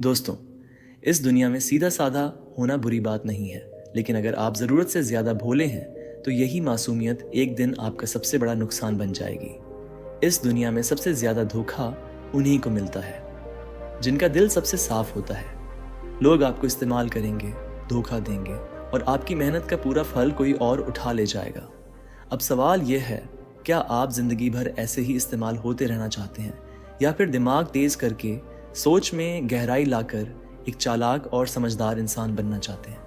दोस्तों, इस दुनिया में सीधा साधा होना बुरी बात नहीं है, लेकिन अगर आप ज़रूरत से ज़्यादा भोले हैं तो यही मासूमियत एक दिन आपका सबसे बड़ा नुकसान बन जाएगी। इस दुनिया में सबसे ज़्यादा धोखा उन्हीं को मिलता है जिनका दिल सबसे साफ होता है। लोग आपको इस्तेमाल करेंगे, धोखा देंगे और आपकी मेहनत का पूरा फल कोई और उठा ले जाएगा। अब सवाल यह है, क्या आप जिंदगी भर ऐसे ही इस्तेमाल होते रहना चाहते हैं या फिर दिमाग तेज करके सोच में गहराई लाकर एक चालाक और समझदार इंसान बनना चाहते हैं?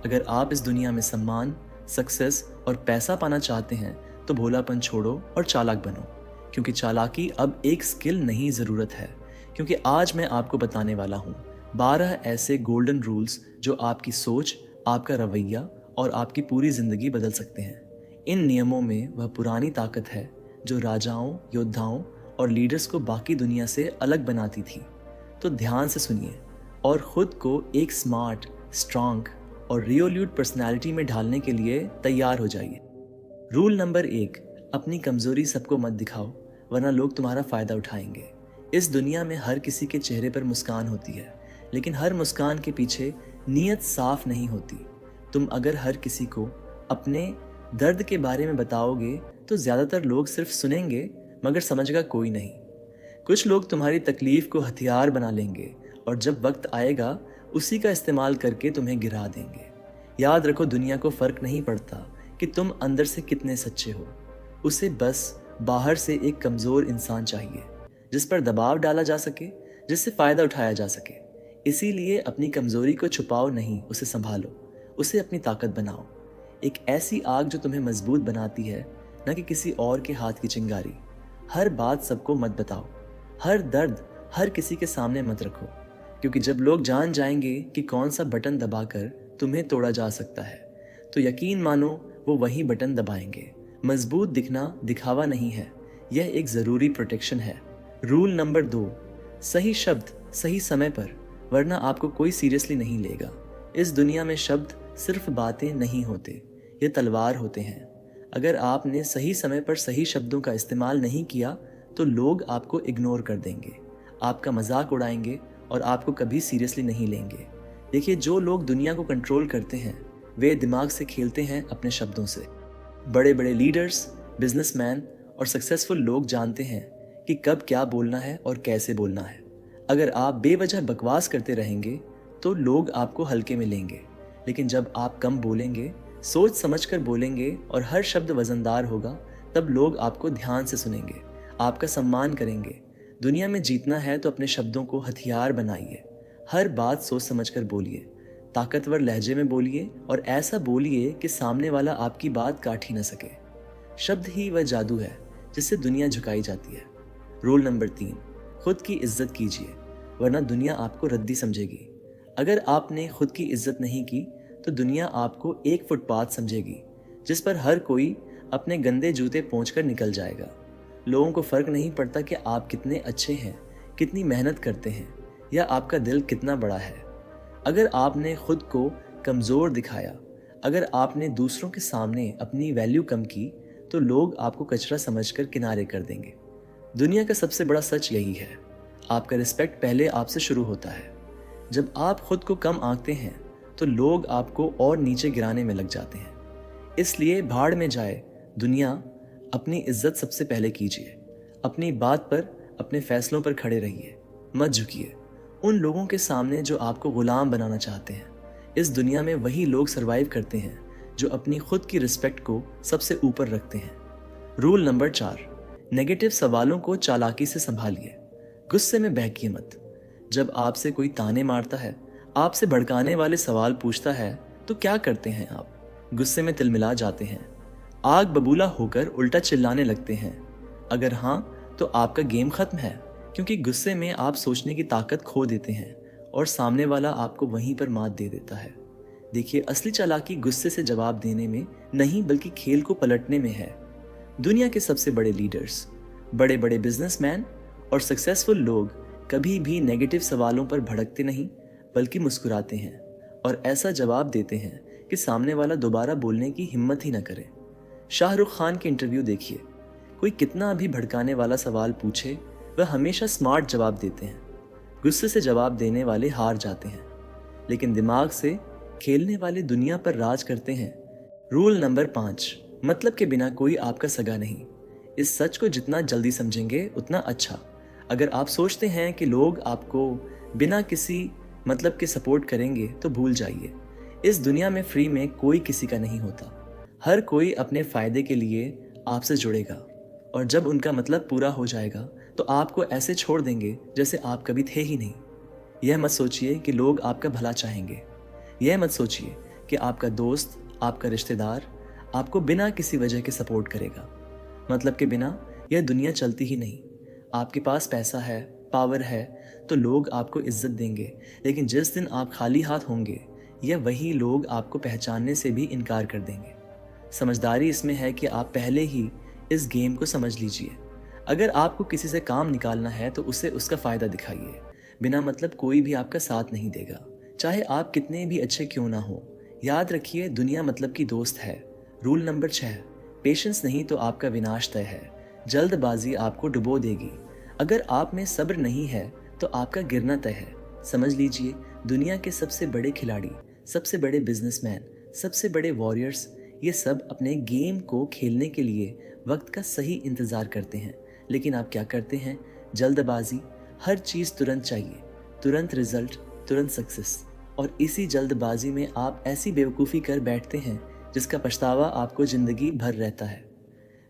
अगर आप इस दुनिया में सम्मान, सक्सेस और पैसा पाना चाहते हैं तो भोलापन छोड़ो और चालाक बनो, क्योंकि चालाकी अब एक स्किल नहीं ज़रूरत है। क्योंकि आज मैं आपको बताने वाला हूँ 12 ऐसे गोल्डन रूल्स जो आपकी सोच, आपका रवैया और आपकी पूरी ज़िंदगी बदल सकते हैं। इन नियमों में वह पुरानी ताकत है जो राजाओं, योद्धाओं और लीडर्स को बाकी दुनिया से अलग बनाती थी। तो ध्यान से सुनिए और खुद को एक स्मार्ट, स्ट्रांग और रियोल्यूट पर्सनैलिटी में ढालने के लिए तैयार हो जाइए। रूल नंबर 1, अपनी कमजोरी सबको मत दिखाओ, वरना लोग तुम्हारा फ़ायदा उठाएंगे। इस दुनिया में हर किसी के चेहरे पर मुस्कान होती है, लेकिन हर मुस्कान के पीछे नीयत साफ नहीं होती। तुम अगर हर किसी को अपने दर्द के बारे में बताओगे तो ज़्यादातर लोग सिर्फ सुनेंगे, मगर समझेगा कोई नहीं। कुछ लोग तुम्हारी तकलीफ को हथियार बना लेंगे और जब वक्त आएगा उसी का इस्तेमाल करके तुम्हें गिरा देंगे। याद रखो, दुनिया को फ़र्क नहीं पड़ता कि तुम अंदर से कितने सच्चे हो। उसे बस बाहर से एक कमज़ोर इंसान चाहिए जिस पर दबाव डाला जा सके, जिससे फ़ायदा उठाया जा सके। इसीलिए अपनी कमज़ोरी को छुपाओ नहीं, उसे संभालो, उसे अपनी ताकत बनाओ। एक ऐसी आग जो तुम्हें मजबूत बनाती है, न कि किसी और के हाथ की चिंगारी। हर बात सबको मत बताओ, हर दर्द हर किसी के सामने मत रखो, क्योंकि जब लोग जान जाएंगे कि कौन सा बटन दबाकर तुम्हें तोड़ा जा सकता है, तो यकीन मानो वो वही बटन दबाएंगे। मजबूत दिखना दिखावा नहीं है, यह एक ज़रूरी प्रोटेक्शन है। रूल नंबर 2, सही शब्द सही समय पर, वरना आपको कोई सीरियसली नहीं लेगा। इस दुनिया में शब्द सिर्फ बातें नहीं होते, ये तलवार होते हैं। अगर आपने सही समय पर सही शब्दों का इस्तेमाल नहीं किया तो लोग आपको इग्नोर कर देंगे, आपका मजाक उड़ाएंगे और आपको कभी सीरियसली नहीं लेंगे। देखिए, जो लोग दुनिया को कंट्रोल करते हैं वे दिमाग से खेलते हैं, अपने शब्दों से। बड़े बड़े लीडर्स, बिजनेसमैन और सक्सेसफुल लोग जानते हैं कि कब क्या बोलना है और कैसे बोलना है। अगर आप बेवजह बकवास करते रहेंगे तो लोग आपको हल्के में लेंगे, लेकिन जब आप कम बोलेंगे, सोच समझकर बोलेंगे और हर शब्द वजनदार होगा, तब लोग आपको ध्यान से सुनेंगे, आपका सम्मान करेंगे। दुनिया में जीतना है तो अपने शब्दों को हथियार बनाइए। हर बात सोच समझकर बोलिए, ताकतवर लहजे में बोलिए और ऐसा बोलिए कि सामने वाला आपकी बात काट ही न सके। शब्द ही वह जादू है जिससे दुनिया झुकाई जाती है। रूल नंबर 3, खुद की इज्जत कीजिए, वरना दुनिया आपको रद्दी समझेगी। अगर आपने खुद की इज्जत नहीं की तो दुनिया आपको एक फुटपाथ समझेगी जिस पर हर कोई अपने गंदे जूते पोंछकर निकल जाएगा। लोगों को फ़र्क नहीं पड़ता कि आप कितने अच्छे हैं, कितनी मेहनत करते हैं या आपका दिल कितना बड़ा है। अगर आपने खुद को कमज़ोर दिखाया, अगर आपने दूसरों के सामने अपनी वैल्यू कम की, तो लोग आपको कचरा समझकर किनारे कर देंगे। दुनिया का सबसे बड़ा सच यही है, आपका रिस्पेक्ट पहले आपसे शुरू होता है। जब आप खुद को कम आंकते हैं तो लोग आपको और नीचे गिराने में लग जाते हैं। इसलिए भाड़ में जाए दुनिया, अपनी इज्जत सबसे पहले कीजिए। अपनी बात पर, अपने फैसलों पर खड़े रहिए, मत झुकिए उन लोगों के सामने जो आपको गुलाम बनाना चाहते हैं। इस दुनिया में वही लोग सरवाइव करते हैं जो अपनी खुद की रिस्पेक्ट को सबसे ऊपर रखते हैं। रूल नंबर 4, नेगेटिव सवालों को चालाकी से संभालिए, गुस्से में बहकिए मत। जब आपसे कोई ताने मारता है, आपसे भड़काने वाले सवाल पूछता है, तो क्या करते हैं आप? गुस्से में तिलमिला जाते हैं, आग बबूला होकर उल्टा चिल्लाने लगते हैं। अगर हाँ, तो आपका गेम खत्म है, क्योंकि गुस्से में आप सोचने की ताकत खो देते हैं और सामने वाला आपको वहीं पर मात दे देता है। देखिए, असली चालाकी गुस्से से जवाब देने में नहीं, बल्कि खेल को पलटने में है। दुनिया के सबसे बड़े लीडर्स, बड़े बड़े बिजनेसमैन और सक्सेसफुल लोग कभी भी नेगेटिव सवालों पर भड़कते नहीं, बल्कि मुस्कुराते हैं और ऐसा जवाब देते हैं कि सामने वाला दोबारा बोलने की हिम्मत ही न करे। शाहरुख खान के इंटरव्यू देखिए, कोई कितना भी भड़काने वाला सवाल पूछे, वह हमेशा स्मार्ट जवाब देते हैं। गुस्से से जवाब देने वाले हार जाते हैं, लेकिन दिमाग से खेलने वाले दुनिया पर राज करते हैं। रूल नंबर 5, मतलब के बिना कोई आपका सगा नहीं। इस सच को जितना जल्दी समझेंगे उतना अच्छा। अगर आप सोचते हैं कि लोग आपको बिना किसी मतलब के सपोर्ट करेंगे तो भूल जाइए, इस दुनिया में फ्री में कोई किसी का नहीं होता। हर कोई अपने फायदे के लिए आपसे जुड़ेगा, और जब उनका मतलब पूरा हो जाएगा तो आपको ऐसे छोड़ देंगे जैसे आप कभी थे ही नहीं। यह मत सोचिए कि लोग आपका भला चाहेंगे। यह मत सोचिए कि आपका दोस्त, आपका रिश्तेदार आपको बिना किसी वजह के सपोर्ट करेगा। मतलब के बिना यह दुनिया चलती ही नहीं। आपके पास पैसा है, पावर है, तो लोग आपको इज्जत देंगे, लेकिन जिस दिन आप खाली हाथ होंगे, यह वही लोग आपको पहचानने से भी इनकार कर देंगे। समझदारी इसमें है कि आप पहले ही इस गेम को समझ लीजिए। अगर आपको किसी से काम निकालना है तो उसे उसका फ़ायदा दिखाइए। बिना मतलब कोई भी आपका साथ नहीं देगा, चाहे आप कितने भी अच्छे क्यों ना हो। याद रखिए, दुनिया मतलब की दोस्त है। रूल नंबर 6, पेशेंस नहीं तो आपका विनाश तय है। जल्दबाजी आपको डुबो देगी। अगर आप में सब्र नहीं है तो आपका गिरना तय है। समझ लीजिए, दुनिया के सबसे बड़े खिलाड़ी, सबसे बड़े बिजनेसमैन, सबसे बड़े वॉरियर्स, ये सब अपने गेम को खेलने के लिए वक्त का सही इंतज़ार करते हैं। लेकिन आप क्या करते हैं? जल्दबाजी। हर चीज़ तुरंत चाहिए, तुरंत रिजल्ट, तुरंत सक्सेस। और इसी जल्दबाजी में आप ऐसी बेवकूफ़ी कर बैठते हैं जिसका पछतावा आपको ज़िंदगी भर रहता है।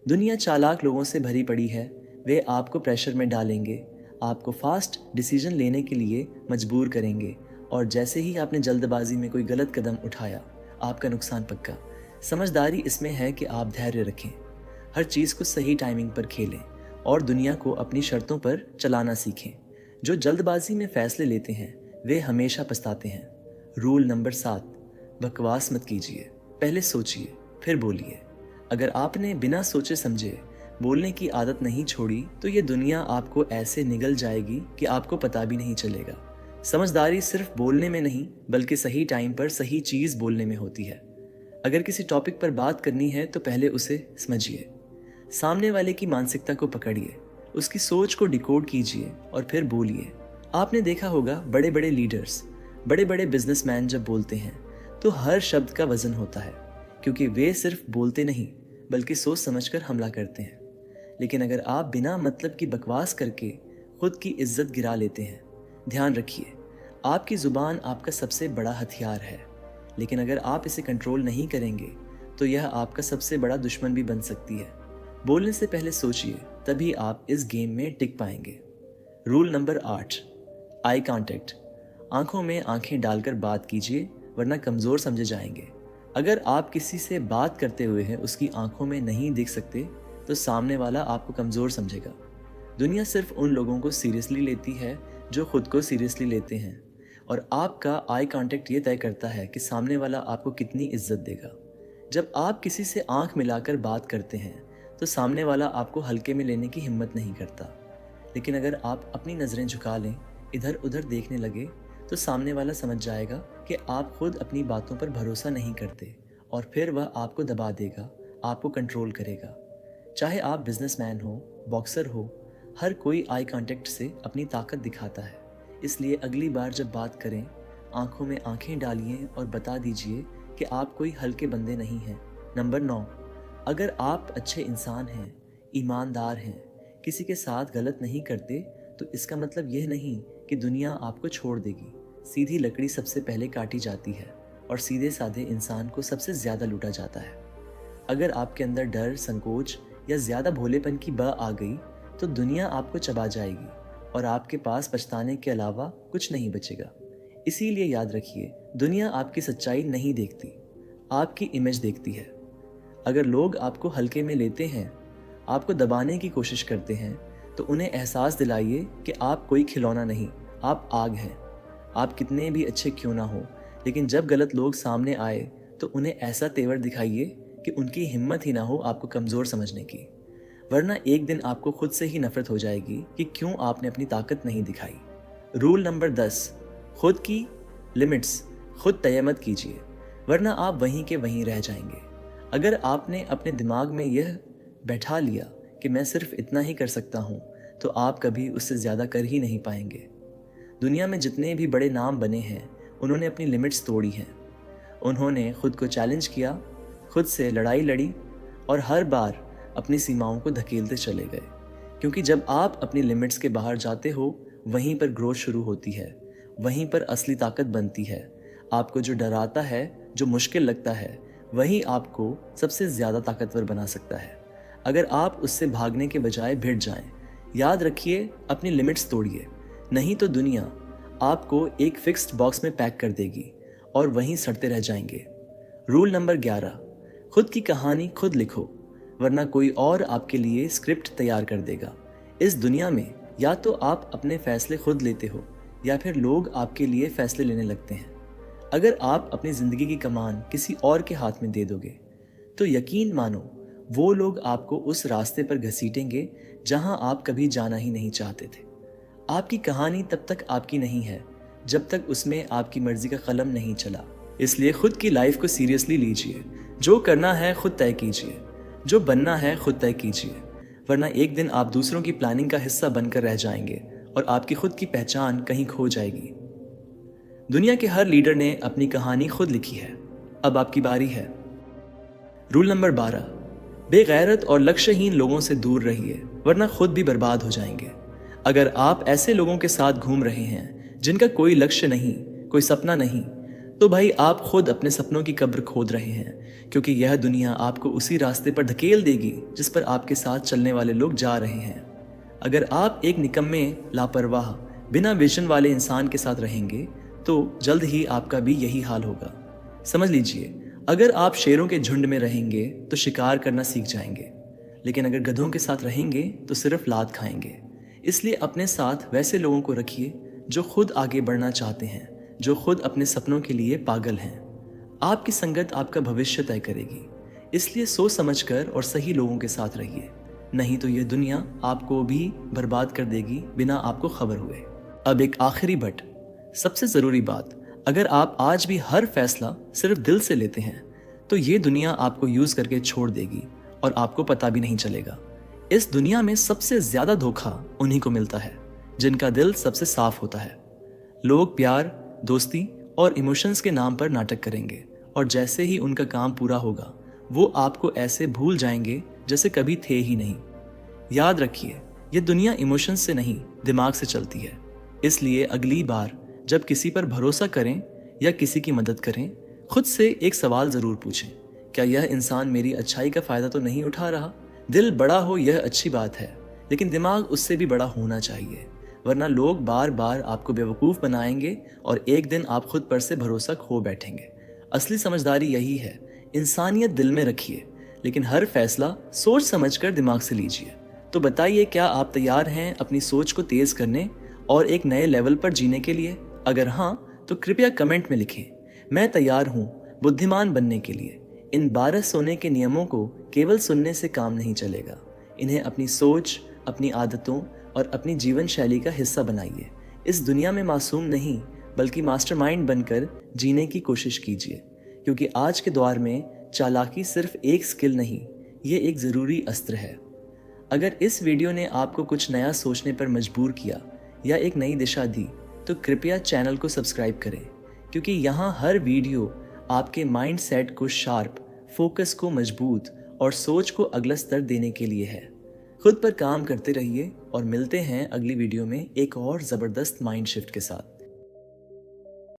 दुनिया चालाक लोगों से भरी पड़ी है। वे आपको प्रेशर में डालेंगे, आपको फास्ट डिसीजन लेने के लिए मजबूर करेंगे, और जैसे ही आपने जल्दबाजी में कोई गलत कदम उठाया, आपका नुकसान पक्का। समझदारी इसमें है कि आप धैर्य रखें, हर चीज़ को सही टाइमिंग पर खेलें और दुनिया को अपनी शर्तों पर चलाना सीखें। जो जल्दबाजी में फैसले लेते हैं वे हमेशा पछताते हैं। रूल नंबर 7, बकवास मत कीजिए, पहले सोचिए फिर बोलिए। अगर आपने बिना सोचे समझे बोलने की आदत नहीं छोड़ी तो ये दुनिया आपको ऐसे निगल जाएगी कि आपको पता भी नहीं चलेगा। समझदारी सिर्फ बोलने में नहीं बल्कि सही टाइम पर सही चीज़ बोलने में होती है। अगर किसी टॉपिक पर बात करनी है तो पहले उसे समझिए, सामने वाले की मानसिकता को पकड़िए, उसकी सोच को डिकोड कीजिए और फिर बोलिए। आपने देखा होगा, बड़े बड़े लीडर्स, बड़े बड़े बिजनेसमैन जब बोलते हैं तो हर शब्द का वजन होता है, क्योंकि वे सिर्फ बोलते नहीं बल्कि सोच समझकर हमला करते हैं। लेकिन अगर आप बिना मतलब की बकवास करके खुद की इज्जत गिरा लेते हैं, ध्यान रखिए, आपकी ज़ुबान आपका सबसे बड़ा हथियार है, लेकिन अगर आप इसे कंट्रोल नहीं करेंगे तो यह आपका सबसे बड़ा दुश्मन भी बन सकती है। बोलने से पहले सोचिए, तभी आप इस गेम में टिक पाएंगे। Rule number 8, eye contact. आंखों में आंखें डालकर बात कीजिए, वरना कमज़ोर समझे जाएंगे। अगर आप किसी से बात करते हुए हैं उसकी आंखों में नहीं देख सकते तो सामने वाला आपको कमज़ोर समझेगा। दुनिया सिर्फ उन लोगों को सीरियसली लेती है जो खुद को सीरियसली लेते हैं, और आपका आई कांटेक्ट ये तय करता है कि सामने वाला आपको कितनी इज्जत देगा। जब आप किसी से आंख मिलाकर बात करते हैं तो सामने वाला आपको हल्के में लेने की हिम्मत नहीं करता, लेकिन अगर आप अपनी नज़रें झुका लें, इधर उधर देखने लगे, तो सामने वाला समझ जाएगा कि आप खुद अपनी बातों पर भरोसा नहीं करते, और फिर वह आपको दबा देगा, आपको कंट्रोल करेगा। चाहे आप बिजनेसमैन हो, बॉक्सर हो, हर कोई आई कांटेक्ट से अपनी ताकत दिखाता है। इसलिए अगली बार जब बात करें, आंखों में आंखें डालिए और बता दीजिए कि आप कोई हल्के बंदे नहीं हैं। नंबर 9, अगर आप अच्छे इंसान हैं, ईमानदार हैं, किसी के साथ गलत नहीं करते, तो इसका मतलब यह नहीं कि दुनिया आपको छोड़ देगी। सीधी लकड़ी सबसे पहले काटी जाती है और सीधे साधे इंसान को सबसे ज़्यादा लूटा जाता है। अगर आपके अंदर डर, संकोच या ज़्यादा भोलेपन की बह आ गई तो दुनिया आपको चबा जाएगी और आपके पास पछताने के अलावा कुछ नहीं बचेगा। इसीलिए याद रखिए, दुनिया आपकी सच्चाई नहीं देखती, आपकी इमेज देखती है। अगर लोग आपको हल्के में लेते हैं, आपको दबाने की कोशिश करते हैं, तो उन्हें एहसास दिलाइए कि आप कोई खिलौना नहीं, आप आग हैं। आप कितने भी अच्छे क्यों ना हो, लेकिन जब गलत लोग सामने आए तो उन्हें ऐसा तेवर दिखाइए कि उनकी हिम्मत ही ना हो आपको कमज़ोर समझने की, वरना एक दिन आपको खुद से ही नफरत हो जाएगी कि क्यों आपने अपनी ताकत नहीं दिखाई। रूल नंबर 10, खुद की लिमिट्स खुद तय मत कीजिए, वरना आप वहीं के वहीं रह जाएंगे। अगर आपने अपने दिमाग में यह बैठा लिया कि मैं सिर्फ इतना ही कर सकता हूँ, तो आप कभी उससे ज़्यादा कर ही नहीं पाएंगे। दुनिया में जितने भी बड़े नाम बने हैं उन्होंने अपनी लिमिट्स तोड़ी हैं। उन्होंने खुद को चैलेंज किया, खुद से लड़ाई लड़ी और हर बार अपनी सीमाओं को धकेलते चले गए। क्योंकि जब आप अपनी लिमिट्स के बाहर जाते हो वहीं पर ग्रोथ शुरू होती है, वहीं पर असली ताकत बनती है। आपको जो डराता है, जो मुश्किल लगता है, वही आपको सबसे ज़्यादा ताकतवर बना सकता है। अगर आप उससे भागने के बजाय भिड़ जाएं, याद रखिए अपनी लिमिट्स तोड़िए, नहीं तो दुनिया आपको एक फिक्स्ड बॉक्स में पैक कर देगी और वहीं सड़ते रह जाएंगे। रूल नंबर 11, खुद की कहानी खुद लिखो, वरना कोई और आपके लिए स्क्रिप्ट तैयार कर देगा। इस दुनिया में या तो आप अपने फैसले खुद लेते हो या फिर लोग आपके लिए फैसले लेने लगते हैं। अगर आप अपनी ज़िंदगी की कमान किसी और के हाथ में दे दोगे तो यकीन मानो वो लोग आपको उस रास्ते पर घसीटेंगे जहां आप कभी जाना ही नहीं चाहते थे। आपकी कहानी तब तक आपकी नहीं है जब तक उसमें आपकी मर्जी का कलम नहीं चला। इसलिए खुद की लाइफ को सीरियसली लीजिए। जो करना है खुद तय कीजिए, जो बनना है खुद तय कीजिए, वरना एक दिन आप दूसरों की प्लानिंग का हिस्सा बनकर रह जाएंगे और आपकी खुद की पहचान कहीं खो जाएगी। दुनिया के हर लीडर ने अपनी कहानी खुद लिखी है, अब आपकी बारी है। रूल नंबर 12, बेगैरत और लक्ष्यहीन लोगों से दूर रहिए, वरना खुद भी बर्बाद हो जाएंगे। अगर आप ऐसे लोगों के साथ घूम रहे हैं जिनका कोई लक्ष्य नहीं, कोई सपना नहीं, तो भाई आप खुद अपने सपनों की कब्र खोद रहे हैं, क्योंकि यह दुनिया आपको उसी रास्ते पर धकेल देगी जिस पर आपके साथ चलने वाले लोग जा रहे हैं। अगर आप एक निकम्मे, लापरवाह, बिना विजन वाले इंसान के साथ रहेंगे तो जल्द ही आपका भी यही हाल होगा। समझ लीजिए, अगर आप शेरों के झुंड में रहेंगे तो शिकार करना सीख जाएंगे, लेकिन अगर गधों के साथ रहेंगे तो सिर्फ लात खाएंगे। इसलिए अपने साथ वैसे लोगों को रखिए जो खुद आगे बढ़ना चाहते हैं, जो खुद अपने सपनों के लिए पागल हैं। आपकी संगत आपका भविष्य तय करेगी, इसलिए सोच समझकर और सही लोगों के साथ रहिए, नहीं तो यह दुनिया आपको भी बर्बाद कर देगी बिना आपको खबर हुए। अब एक आखिरी बट, सबसे ज़रूरी बात, अगर आप आज भी हर फैसला सिर्फ दिल से लेते हैं तो ये दुनिया आपको यूज़ करके छोड़ देगी और आपको पता भी नहीं चलेगा। इस दुनिया में सबसे ज़्यादा धोखा उन्हीं को मिलता है जिनका दिल सबसे साफ होता है। लोग प्यार, दोस्ती और इमोशंस के नाम पर नाटक करेंगे और जैसे ही उनका काम पूरा होगा वो आपको ऐसे भूल जाएंगे जैसे कभी थे ही नहीं। याद रखिए, ये दुनिया इमोशंस से नहीं, दिमाग से चलती है। इसलिए अगली बार जब किसी पर भरोसा करें या किसी की मदद करें, खुद से एक सवाल ज़रूर पूछें, क्या यह इंसान मेरी अच्छाई का फ़ायदा तो नहीं उठा रहा? दिल बड़ा हो यह अच्छी बात है, लेकिन दिमाग उससे भी बड़ा होना चाहिए, वरना लोग बार बार आपको बेवकूफ़ बनाएंगे और एक दिन आप खुद पर से भरोसा खो बैठेंगे। असली समझदारी यही है, इंसानियत दिल में रखिए, लेकिन हर फैसला सोच समझकर दिमाग से लीजिए। तो बताइए, क्या आप तैयार हैं अपनी सोच को तेज़ करने और एक नए लेवल पर जीने के लिए? अगर हाँ, तो कृपया कमेंट में लिखें, मैं तैयार हूँ बुद्धिमान बनने के लिए। इन 12 सोने के नियमों को केवल सुनने से काम नहीं चलेगा, इन्हें अपनी सोच, अपनी आदतों और अपनी जीवन शैली का हिस्सा बनाइए। इस दुनिया में मासूम नहीं बल्कि मास्टरमाइंड बनकर जीने की कोशिश कीजिए, क्योंकि आज के दौर में चालाकी सिर्फ एक स्किल नहीं, ये एक ज़रूरी अस्त्र है। अगर इस वीडियो ने आपको कुछ नया सोचने पर मजबूर किया या एक नई दिशा दी तो कृपया चैनल को सब्सक्राइब करें, क्योंकि यहाँ हर वीडियो आपके माइंड सेट को शार्प, फोकस को मजबूत और सोच को अगला स्तर देने के लिए है। खुद पर काम करते रहिए और मिलते हैं अगली वीडियो में एक और ज़बरदस्त माइंड शिफ्ट के साथ।